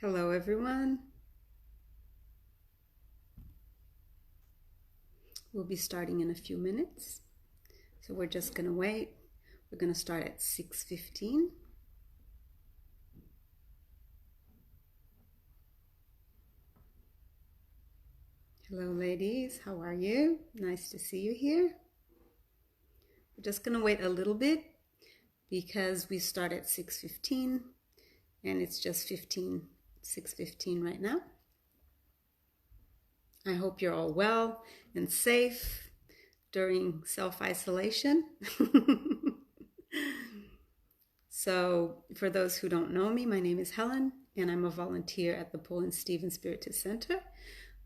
Hello, everyone. We'll be starting in a few minutes. So we're just going to wait. We're going to start at 6:15. Hello, ladies. How are you? Nice to see you here. We're just going to wait a little bit because we start at 6:15 and it's just 6:15 right now. I hope you're all well and safe during self-isolation. So for those who don't know me, my name is Helen and I'm a volunteer at the Paul and Stephen Spiritist Center.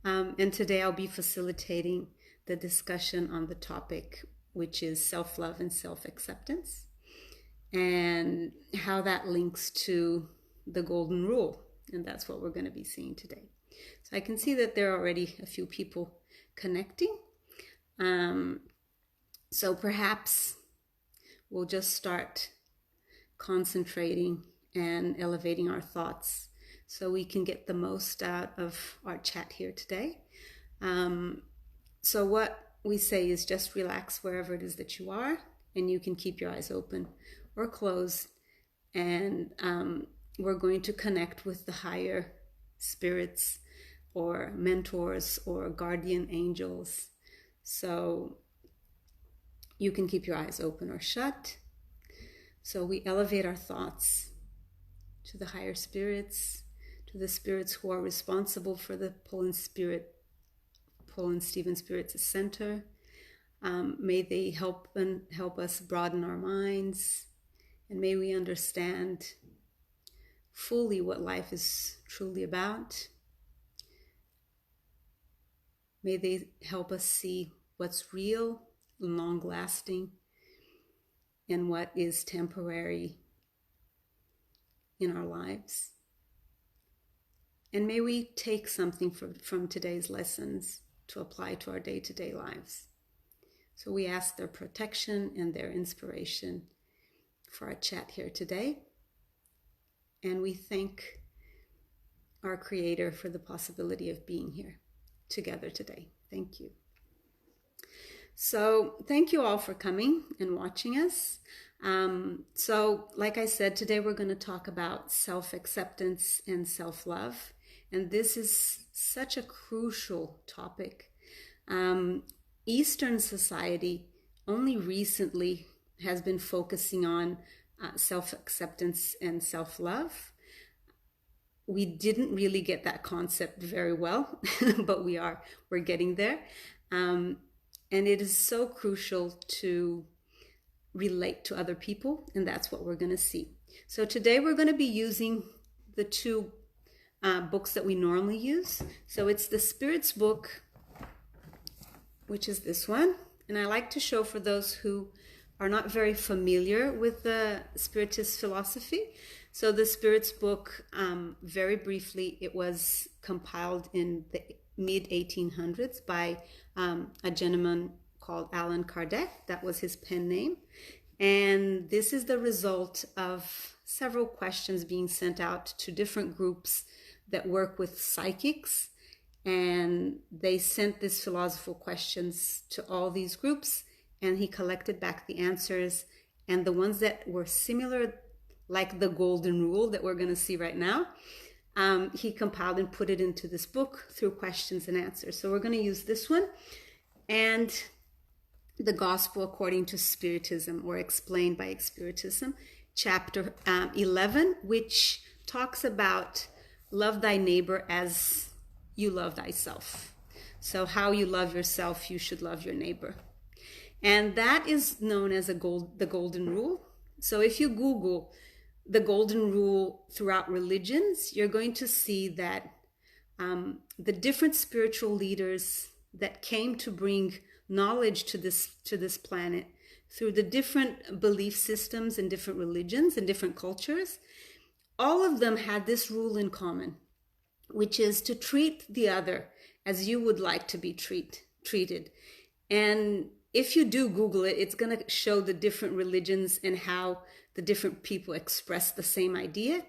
And today I'll be facilitating the discussion on the topic, which is self-love and self-acceptance, and how that links to the golden rule. And that's what we're going to be seeing today. So I can see that there are already a few people connecting. So perhaps we'll just start concentrating and elevating our thoughts so we can get the most out of our chat here today. So what we say is just relax wherever it is that you are, and you can keep your eyes open or closed, and we're going to connect with the higher spirits or mentors or guardian angels. So you can keep your eyes open or shut. So we elevate our thoughts to the higher spirits, to the spirits who are responsible for the Paul and Stephen Spirits Center. May they help us broaden our minds, and may we understand fully what life is truly about. May they help us see what's real and long-lasting and what is temporary in our lives. And may we take something from today's lessons to apply to our day-to-day lives. So we ask their protection and their inspiration for our chat here today. And we thank our Creator for the possibility of being here together today. Thank you. So thank you all for coming and watching us. So like I said, today we're going to talk about self-acceptance and self-love. And this is such a crucial topic. Eastern society only recently has been focusing on self-acceptance and self-love. We didn't really get that concept very well, but we're getting there. And it is so crucial to relate to other people, and that's what we're going to see. So today we're going to be using the two books that we normally use. So it's the Spirits book, which is this one. And I like to show for those who are not very familiar with the Spiritist philosophy. So the Spirits book, very briefly, it was compiled in the mid-1800s by a gentleman called Allan Kardec. That was his pen name. And this is the result of several questions being sent out to different groups that work with psychics. And they sent these philosophical questions to all these groups, and he collected back the answers. And the ones that were similar, like the golden rule that we're going to see right now, he compiled and put it into this book through questions and answers. So we're going to use this one and the Gospel According to Spiritism, or Explained by Spiritism, chapter 11, which talks about love thy neighbor as you love thyself. So how you love yourself, you should love your neighbor. And that is known as the golden rule. So if you Google the golden rule throughout religions, you're going to see that the different spiritual leaders that came to bring knowledge to this planet through the different belief systems and different religions and different cultures, all of them had this rule in common, which is to treat the other as you would like to be treated. And if you do Google it, it's going to show the different religions and how the different people express the same idea.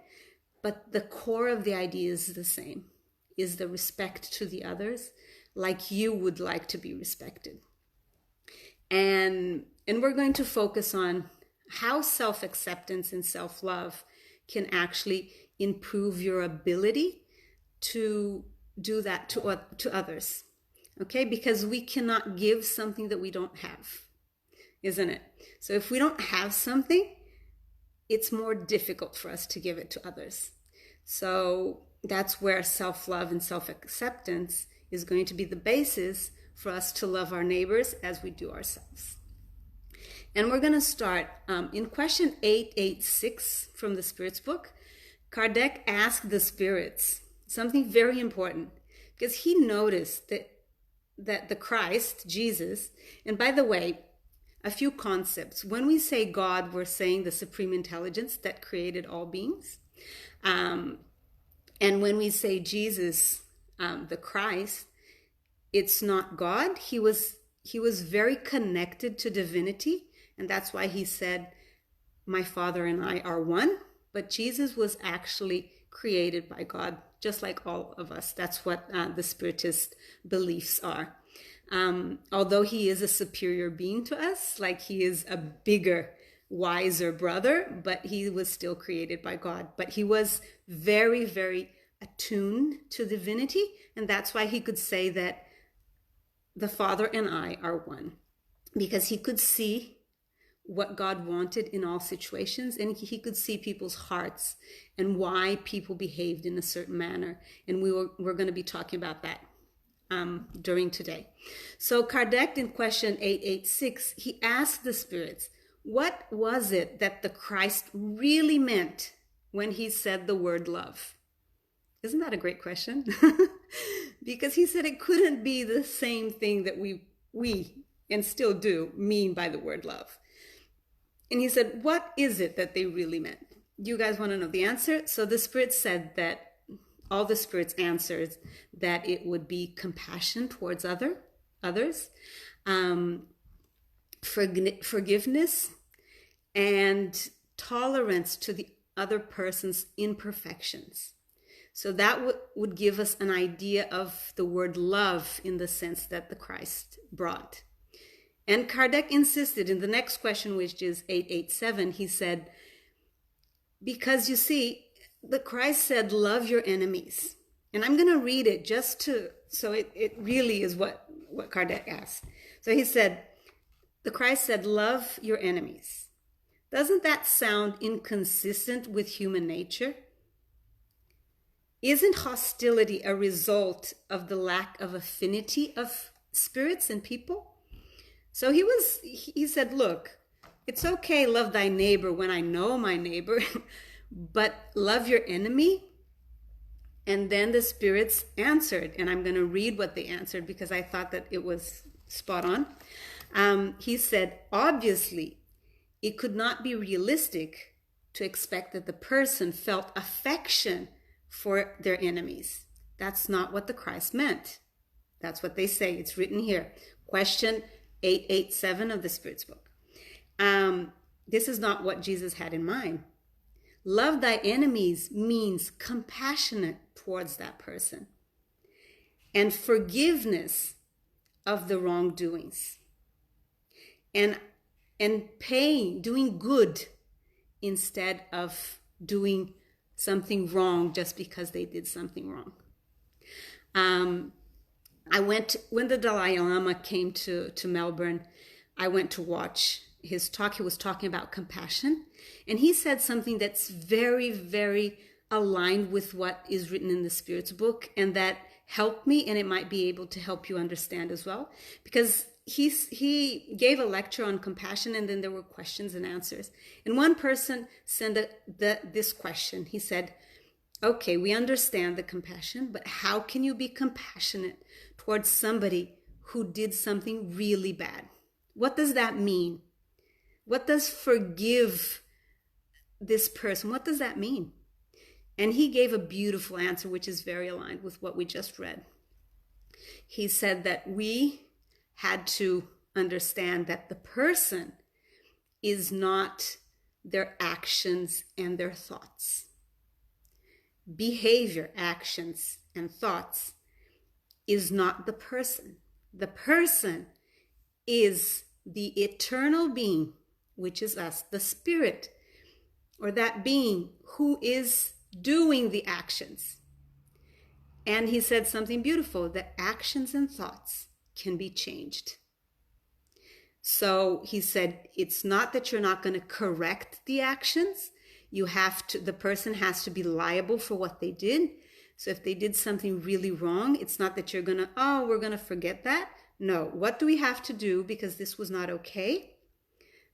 but the core of the idea is the same, is the respect to the others, like you would like to be respected. And we're going to focus on how self-acceptance and self-love can actually improve your ability to do that to others. Okay? Because we cannot give something that we don't have, isn't it? So if we don't have something, it's more difficult for us to give it to others. So that's where self-love and self-acceptance is going to be the basis for us to love our neighbors as we do ourselves. And we're going to start in question 886 from the Spirits book. Kardec asked the spirits something very important, because he noticed that the Christ, Jesus, and by the way, a few concepts. When we say God, we're saying the supreme intelligence that created all beings. And when we say Jesus, the Christ, it's not God. He was very connected to divinity. And that's why he said, my Father and I are one. But Jesus was actually created by God, just like all of us. That's what the Spiritist beliefs are. Although he is a superior being to us, like he is a bigger, wiser brother, but he was still created by God. But he was very, very attuned to divinity, and that's why he could say that the Father and I are one, because he could see what God wanted in all situations, and he could see people's hearts and why people behaved in a certain manner. And we're going to be talking about that during today. So Kardec, in question 886, he asked the spirits, what was it that the Christ really meant when he said the word love? Isn't that a great question? Because he said it couldn't be the same thing that we and still do mean by the word love. And he said, what is it that they really meant? You guys want to know the answer? So the spirits said that, all the spirits answered that it would be compassion towards others, forgiveness, and tolerance to the other person's imperfections. So that would give us an idea of the word love in the sense that the Christ brought. And Kardec insisted in the next question, which is 887, he said, because you see, the Christ said, love your enemies. And I'm going to read it so it really is what Kardec asked. So he said, the Christ said, love your enemies. Doesn't that sound inconsistent with human nature? Isn't hostility a result of the lack of affinity of spirits and people? So he said, look, it's okay, love thy neighbor when I know my neighbor, but love your enemy. And then the spirits answered, and I'm going to read what they answered because I thought that it was spot on. He said, obviously, it could not be realistic to expect that the person felt affection for their enemies. That's not what the Christ meant. That's what they say. It's written here. Question 887 of the Spirits book. This is not what Jesus had in mind. Love thy enemies means compassionate towards that person and forgiveness of the wrongdoings and doing good instead of doing something wrong just because they did something wrong. When the Dalai Lama came to Melbourne, I went to watch his talk. He was talking about compassion, and he said something that's very, very aligned with what is written in the Spirits book, and that helped me, and it might be able to help you understand as well, because he gave a lecture on compassion, and then there were questions and answers. And one person sent this question. He said, okay, we understand the compassion, but how can you be compassionate towards somebody who did something really bad? What does that mean? What does forgive this person? What does that mean? And he gave a beautiful answer, which is very aligned with what we just read. He said that we had to understand that the person is not their actions and their thoughts. behavior, actions, and thoughts is not the person. The person is the eternal being, which is us, the spirit, or that being who is doing the actions. And he said something beautiful, that actions and thoughts can be changed. So he said, it's not that you're not going to correct the actions. The person has to be liable for what they did. So if they did something really wrong, it's not that you're going to, we're going to forget that. No, what do we have to do because this was not okay?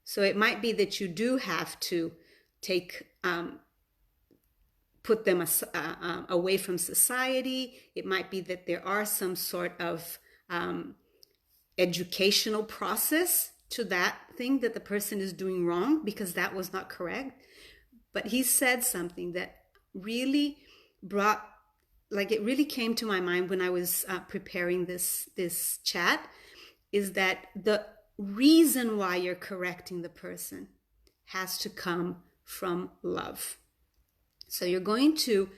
So it might be that you do have to put them away from society. It might be that there are some sort of educational process to that thing that the person is doing wrong because that was not correct. But he said something that really it really came to my mind when I was preparing this chat, is that the reason why you're correcting the person has to come from love. So you're going to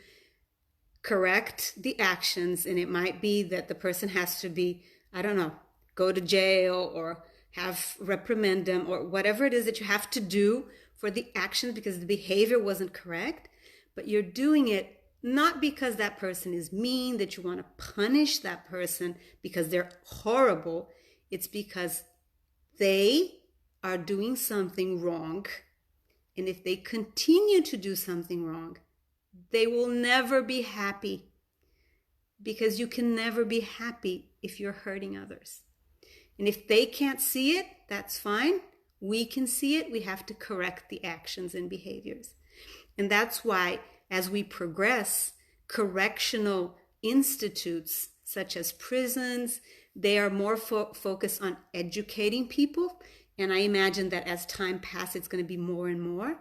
correct the actions, and it might be that the person has to be, go to jail or reprimand them or whatever it is that you have to do for the action because the behavior wasn't correct. But you're doing it not because that person is mean, that you want to punish that person because they're horrible. It's because they are doing something wrong. And if they continue to do something wrong, they will never be happy, because you can never be happy if you're hurting others. And if they can't see it, that's fine. We can see it. We have to correct the actions and behaviors. And that's why, as we progress, correctional institutes such as prisons, they are more focused on educating people. And I imagine that as time passes, it's going to be more and more,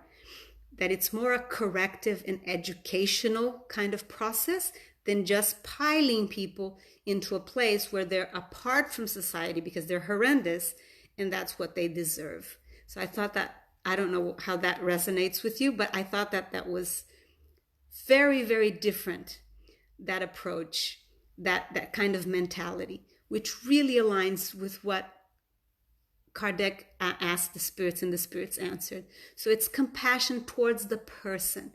that it's more a corrective and educational kind of process than just piling people into a place where they're apart from society because they're horrendous and that's what they deserve. So I thought that, I don't know how that resonates with you, but I thought that was very, very different, that approach, that kind of mentality, which really aligns with what Kardec asked the spirits and the spirits answered. So it's compassion towards the person.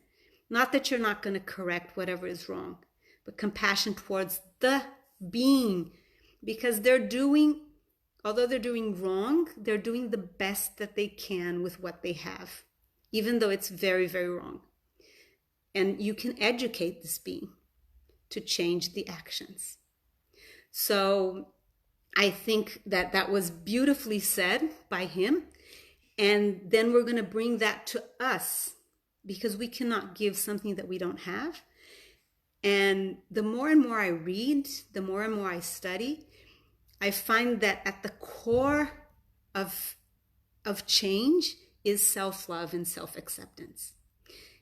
Not that you're not going to correct whatever is wrong, but compassion towards the being, because although they're doing wrong, they're doing the best that they can with what they have, even though it's very, very wrong. And you can educate this being to change the actions. So I think that was beautifully said by him. And then we're going to bring that to us, because we cannot give something that we don't have. And the more and more I read, the more and more I study, I find that at the core of change is self-love and self-acceptance.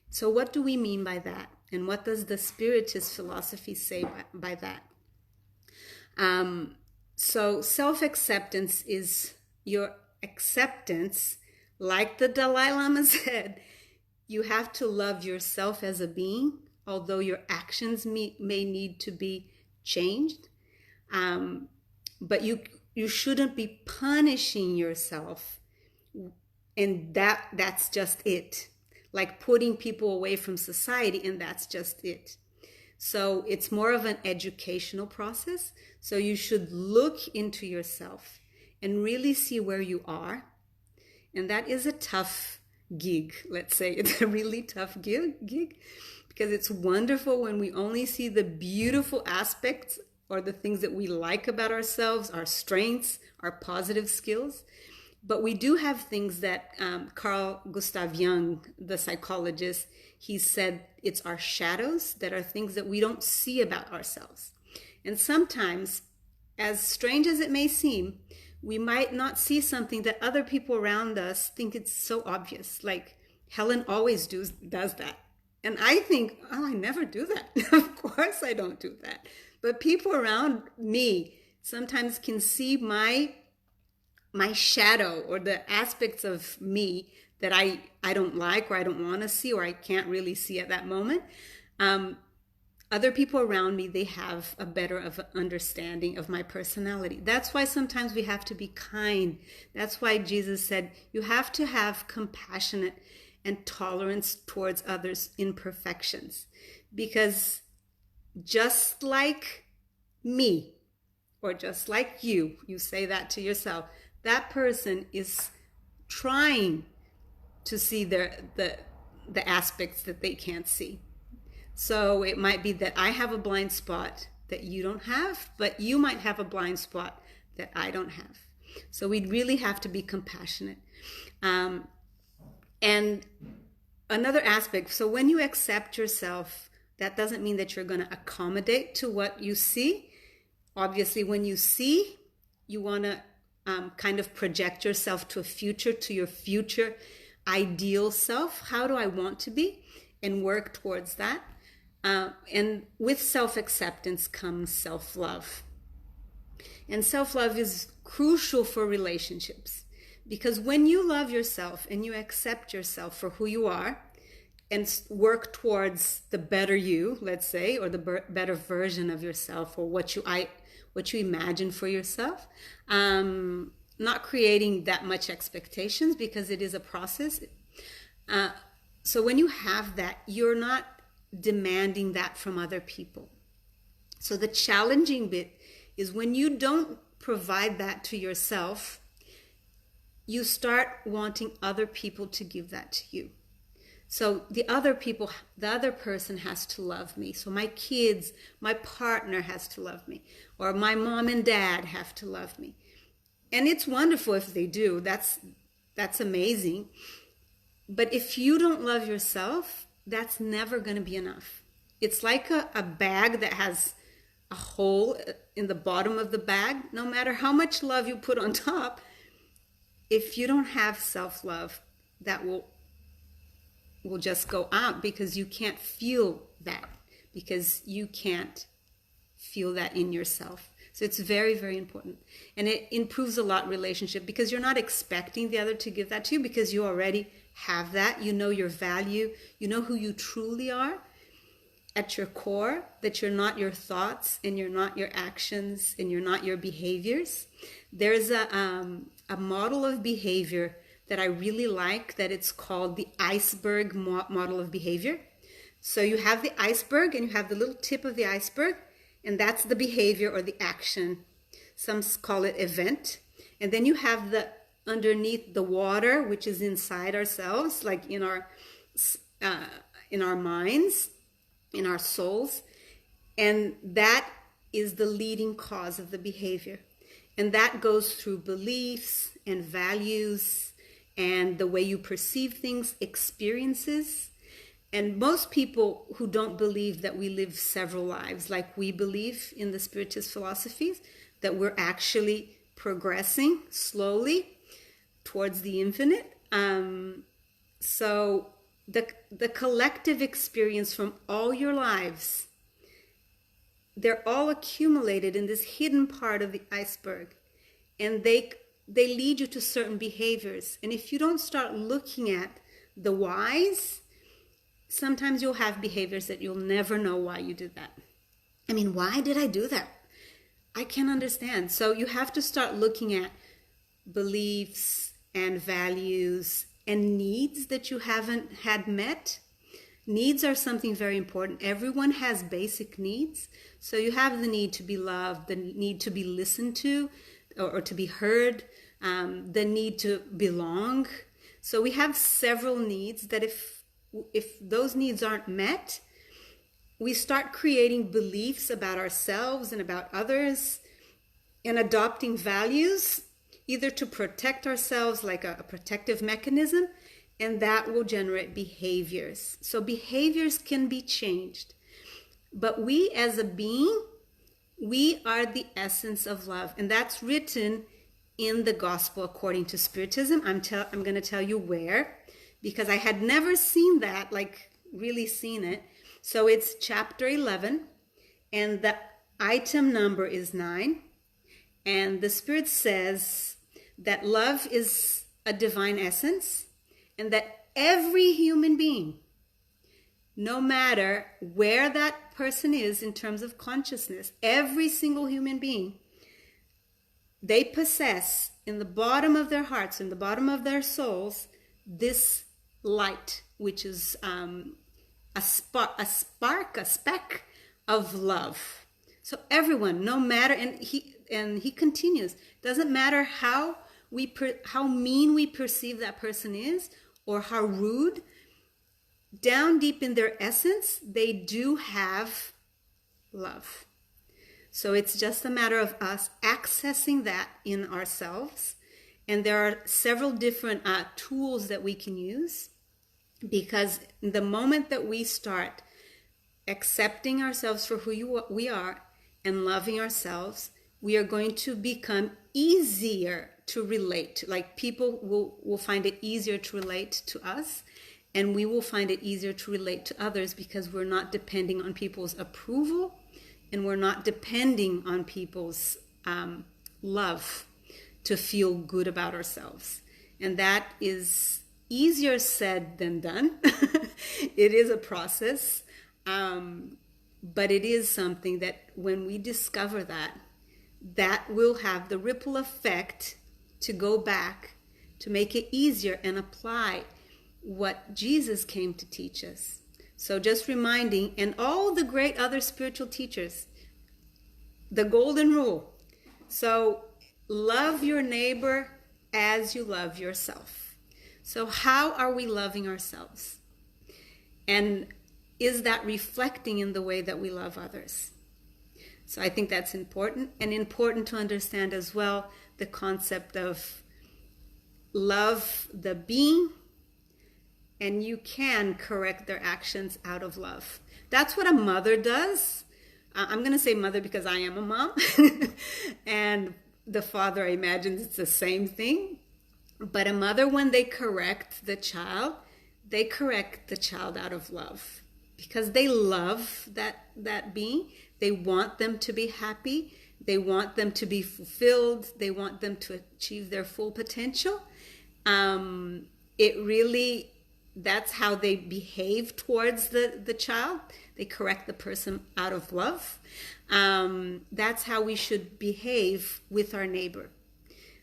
So what do we mean by that? And what does the Spiritist philosophy say by that? So self-acceptance is your acceptance, like the Dalai Lama said, you have to love yourself as a being, although your actions may need to be changed. But you shouldn't be punishing yourself. And that's just it. Like putting people away from society, and that's just it. So it's more of an educational process. So you should look into yourself and really see where you are. And that is a tough gig, let's say. It's a really tough gig because it's wonderful when we only see the beautiful aspects or the things that we like about ourselves, our strengths, our positive skills. But we do have things that Carl Gustav Jung, the psychologist, he said it's our shadows that are things that we don't see about ourselves. And sometimes, as strange as it may seem, we might not see something that other people around us think it's so obvious. Like Helen always does that. And I think, I never do that. Of course I don't do that. But people around me sometimes can see my shadow or the aspects of me that I don't like or I don't want to see or I can't really see at that moment. other people around me, they have a better of understanding of my personality. That's why sometimes we have to be kind. That's why Jesus said you have to have compassionate and tolerance towards others' imperfections. Because just like me, or just like you say that to yourself, that person is trying to see the aspects that they can't see. So it might be that I have a blind spot that you don't have, but you might have a blind spot that I don't have. So we really have to be compassionate. And another aspect, so when you accept yourself, that doesn't mean that you're going to accommodate to what you see. Obviously, when you see, you want to kind of project yourself to a future, to your future ideal self. How do I want to be? And work towards that. And with self-acceptance comes self-love. And self-love is crucial for relationships, because when you love yourself and you accept yourself for who you are and work towards the better you, let's say, or the better version of yourself, or what you imagine for yourself, not creating that much expectations, because it is a process. So when you have that, you're not demanding that from other people. So the challenging bit is when you don't provide that to yourself, you start wanting other people to give that to you. So the other person has to love me. So my kids, my partner has to love me, or my mom and dad have to love me. And it's wonderful if they do. That's amazing. But if you don't love yourself, that's never going to be enough. It's like a bag that has a hole in the bottom of the bag. No matter how much love you put on top, if you don't have self-love, that will just go out, because you can't feel that, because you can't feel that in yourself. So it's very, very important. And it improves a lot relationship, because you're not expecting the other to give that to you, because you already have that. You know your value. You know who you truly are at your core, that you're not your thoughts, and you're not your actions, and you're not your behaviors. There's a model of behavior that I really like, that it's called the iceberg model of behavior. So you have the iceberg, and you have the little tip of the iceberg, and that's the behavior or the action. Some call it event. And then you have the underneath the water, which is inside ourselves, like in our minds, in our souls. And that is the leading cause of the behavior. And that goes through beliefs and values and the way you perceive things, experiences. And most people who don't believe that we live several lives, like we believe in the Spiritist philosophies, that we're actually progressing slowly towards the infinite. So the collective experience from all your lives, they're all accumulated in this hidden part of the iceberg. And they lead you to certain behaviors. And if you don't start looking at the whys, sometimes you'll have behaviors that you'll never know why you did that. I mean, why did I do that? I can't understand. So you have to start looking at beliefs and values and needs that you haven't had met. Needs are something very important. Everyone has basic needs. So you have the need to be loved, the need to be listened to or to be heard, the need to belong. So we have several needs that if those needs aren't met, we start creating beliefs about ourselves and about others and adopting values, either to protect ourselves, like a protective mechanism, and that will generate behaviors. So behaviors can be changed. But we as a being, we are the essence of love. And that's written in the Gospel according to Spiritism. I'm going to tell you where, because I had never seen that, like really seen it. So it's chapter 11, and the item number is 9. And the Spirit says that love is a divine essence, and that every human being, no matter where that person is in terms of consciousness, every single human being, they possess in the bottom of their hearts, in the bottom of their souls, this light, which is a speck of love. So everyone, no matter, and he continues, doesn't matter how mean we perceive that person is, or how rude, down deep in their essence, they do have love. So it's just a matter of us accessing that in ourselves. And there are several different tools that we can use, because the moment that we start accepting ourselves for who we are and loving ourselves, we are going to become easier to relate. Like, people will find it easier to relate to us, and we will find it easier to relate to others, because we're not depending on people's approval, and we're not depending on people's love to feel good about ourselves. And that is easier said than done. It is a process, but it is something that when we discover that will have the ripple effect to go back, to make it easier and apply what Jesus came to teach us. So just reminding, and all the great other spiritual teachers, the golden rule. So love your neighbor as you love yourself. So how are we loving ourselves? And is that reflecting in the way that we love others? So I think that's important, and important to understand as well the concept of love the being, and you can correct their actions out of love. That's what a mother does. I'm going to say mother because I am a mom. And the father, I imagine it's the same thing. But a mother, when they correct the child out of love, because they love that being. They want them to be happy. They want them to be fulfilled. They want them to achieve their full potential. That's how they behave towards the child. They correct the person out of love. That's how we should behave with our neighbor.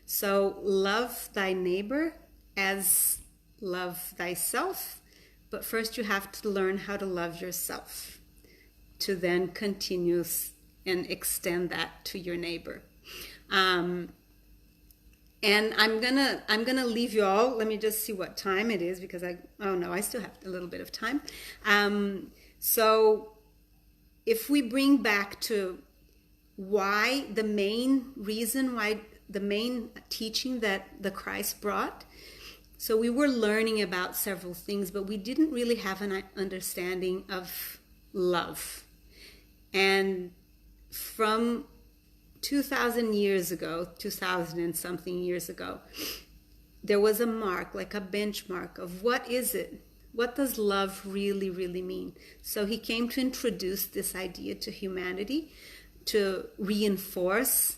So love thy neighbor as love thyself. But first you have to learn how to love yourself, to then continue and extend that to your neighbor. And I'm gonna leave you all. Let me just see what time it is, because I still have a little bit of time. So if we bring back to the main teaching that the Christ brought. So we were learning about several things, but we didn't really have an understanding of love. And from 2,000 and something years ago, there was a mark, like a benchmark of what is it? What does love really, really mean? So he came to introduce this idea to humanity, to reinforce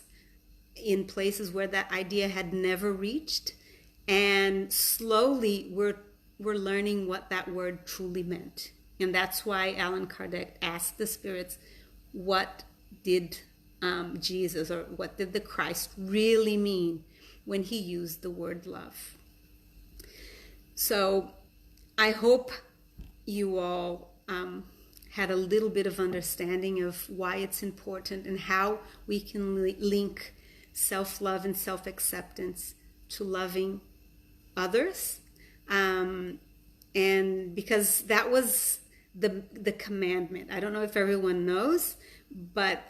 in places where that idea had never reached. And slowly we're learning what that word truly meant. And that's why Allan Kardec asked the spirits, what did Jesus, or what did the Christ really mean when he used the word love? So I hope you all had a little bit of understanding of why it's important and how we can link self-love and self-acceptance to loving others. And because that was the commandment. I don't know if everyone knows, but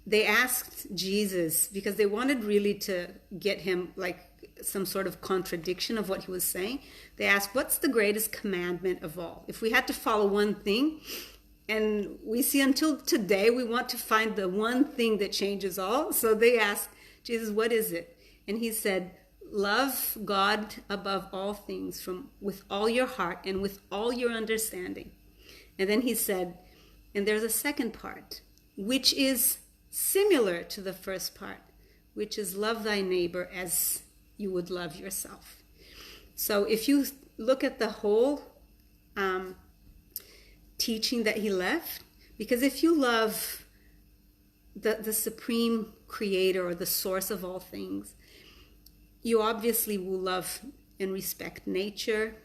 they asked Jesus, because they wanted really to get him like some sort of contradiction of what he was saying. They asked, what's the greatest commandment of all? If we had to follow one thing, and we see until today we want to find the one thing that changes all. So they asked Jesus, what is it? And he said, love God above all things, with all your heart and with all your understanding. And then he said, and there's a second part, which is similar to the first part, which is love thy neighbor as you would love yourself. So if you look at the whole teaching that he left. Because if you love the supreme creator or the source of all things, you obviously will love and respect nature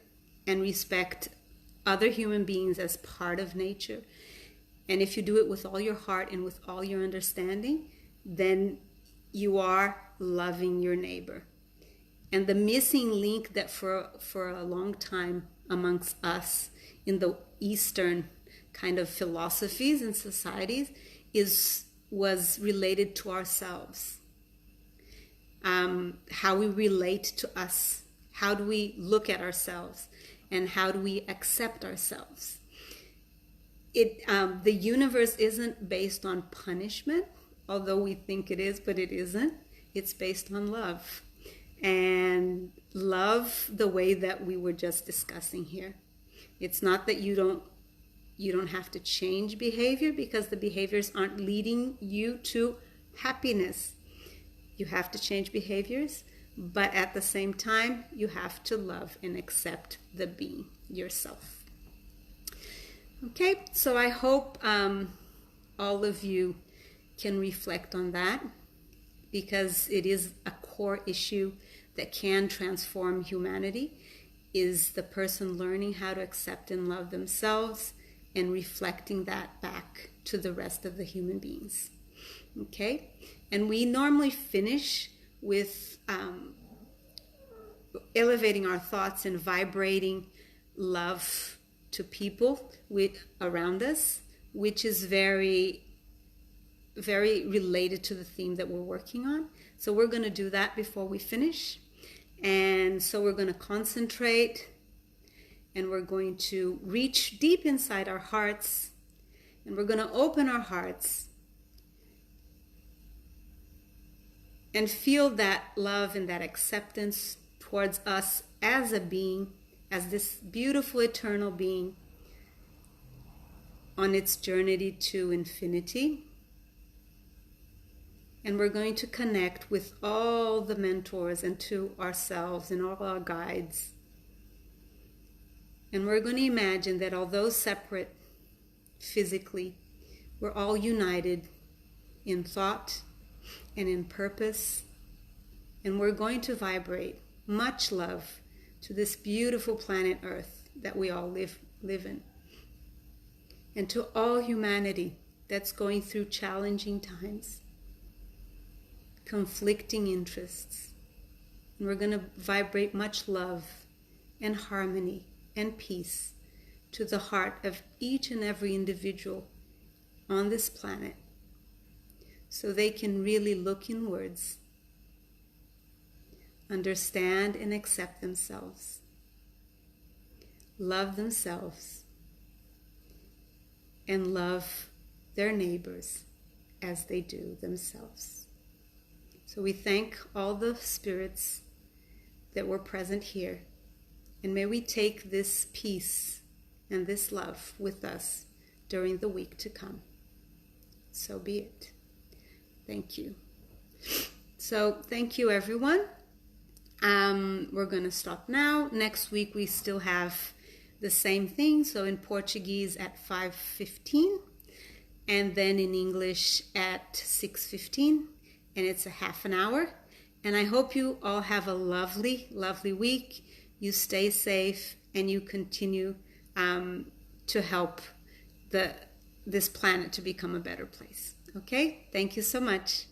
and respect other human beings as part of nature. And if you do it with all your heart and with all your understanding, then you are loving your neighbor. And the missing link that for a long time amongst us in the Eastern kind of philosophies and societies was related to ourselves. How we relate to us. How do we look at ourselves? And how do we accept ourselves? The universe isn't based on punishment, although we think it is, but it isn't. It's based on love. And love the way that we were just discussing here. It's not that you don't have to change behavior because the behaviors aren't leading you to happiness. You have to change behaviors, but at the same time, you have to love and accept the being, yourself. Okay, so I hope all of you can reflect on that, because it is a core issue that can transform humanity, is the person learning how to accept and love themselves and reflecting that back to the rest of the human beings. Okay? And we normally finish with elevating our thoughts and vibrating love to people around us, which is very, very related to the theme that we're working on. So we're going to do that before we finish. And so we're going to concentrate, and we're going to reach deep inside our hearts, and we're going to open our hearts and feel that love and that acceptance towards us as a being, as this beautiful eternal being on its journey to infinity. And we're going to connect with all the mentors and to ourselves and all our guides. And we're going to imagine that although separate physically, we're all united in thought and in purpose. And we're going to vibrate much love to this beautiful planet Earth that we all live in. And to all humanity that's going through challenging times, conflicting interests. And we're going to vibrate much love and harmony and peace to the heart of each and every individual on this planet, so they can really look inwards, understand and accept themselves, love themselves, and love their neighbors as they do themselves. So we thank all the spirits that were present here, and may we take this peace and this love with us during the week to come. So be it. Thank you. So thank you, everyone. We're going to stop now. Next week we still have the same thing. So in Portuguese at 5:15, and then in English at 6:15. And it's a half an hour. And I hope you all have a lovely, lovely week. You stay safe, and you continue to help this planet to become a better place. Okay? Thank you so much.